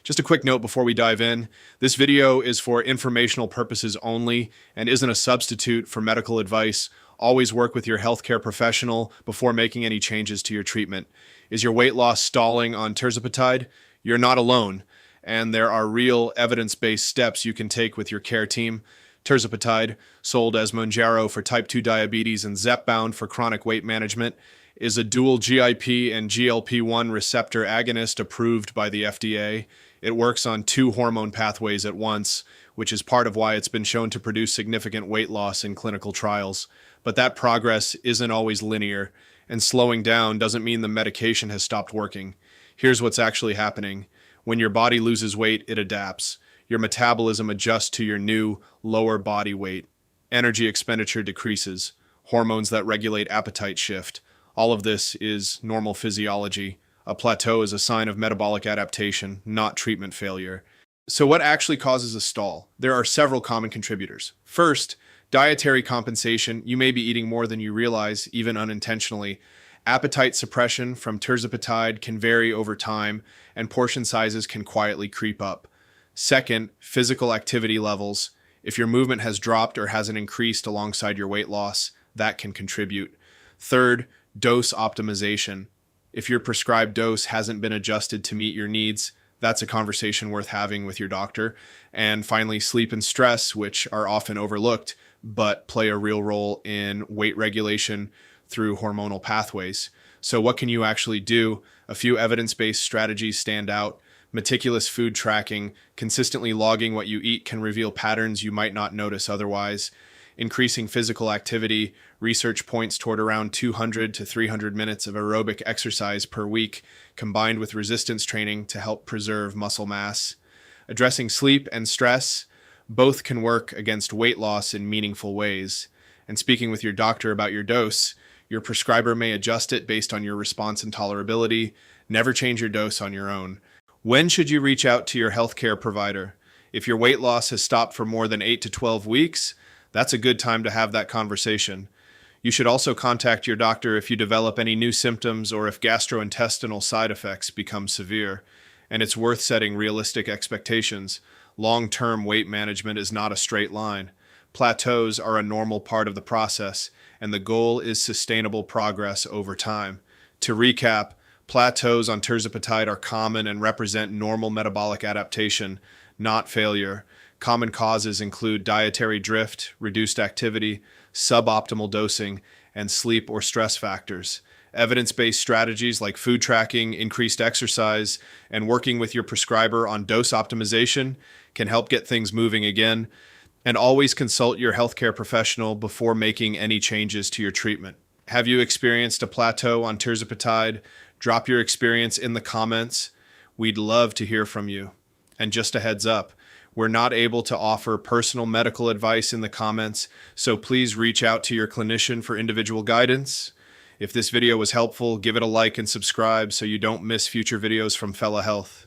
Just a quick note before we dive in. This video is for informational purposes only and isn't a substitute for medical advice. Always work with your healthcare professional before making any changes to your treatment. Is your weight loss stalling on tirzepatide? You're not alone, and there are real evidence-based steps you can take with your care team. Tirzepatide, sold as Mounjaro for type 2 diabetes and Zepbound for chronic weight management, is a dual GIP and GLP-1 receptor agonist approved by the FDA. It works on two hormone pathways at once, which is part of why it's been shown to produce significant weight loss in clinical trials. But that progress isn't always linear, and slowing down doesn't mean the medication has stopped working. Here's what's actually happening. When your body loses weight, it adapts. Your metabolism adjusts to your new, lower body weight. Energy expenditure decreases. Hormones that regulate appetite shift. All of this is normal physiology. A plateau is a sign of metabolic adaptation, not treatment failure. So what actually causes a stall? There are several common contributors. First, dietary compensation. You may be eating more than you realize, even unintentionally. Appetite suppression from tirzepatide can vary over time, and portion sizes can quietly creep up. Second, physical activity levels. If your movement has dropped or hasn't increased alongside your weight loss, that can contribute. Third, dose optimization. If your prescribed dose hasn't been adjusted to meet your needs, that's a conversation worth having with your doctor. And finally, sleep and stress, which are often overlooked, but play a real role in weight regulation through hormonal pathways. So what can you actually do? A few evidence-based strategies stand out. Meticulous food tracking, consistently logging what you eat can reveal patterns you might not notice otherwise. Increasing physical activity, research points toward around 200 to 300 minutes of aerobic exercise per week, combined with resistance training to help preserve muscle mass. Addressing sleep and stress, both can work against weight loss in meaningful ways. And speaking with your doctor about your dose, your prescriber may adjust it based on your response and tolerability. Never change your dose on your own. When should you reach out to your healthcare provider? If your weight loss has stopped for more than 8 to 12 weeks, that's a good time to have that conversation. You should also contact your doctor if you develop any new symptoms or if gastrointestinal side effects become severe. And it's worth setting realistic expectations. Long-term weight management is not a straight line. Plateaus are a normal part of the process, and the goal is sustainable progress over time. To recap, plateaus on tirzepatide are common and represent normal metabolic adaptation, not failure. Common causes include dietary drift, reduced activity, suboptimal dosing, and sleep or stress factors. Evidence-based strategies like food tracking, increased exercise, and working with your prescriber on dose optimization can help get things moving again. And always consult your healthcare professional before making any changes to your treatment. Have you experienced a plateau on tirzepatide? Drop your experience in the comments. We'd love to hear from you. And just a heads up, we're not able to offer personal medical advice in the comments, so please reach out to your clinician for individual guidance. If this video was helpful, give it a like and subscribe so you don't miss future videos from Fella Health.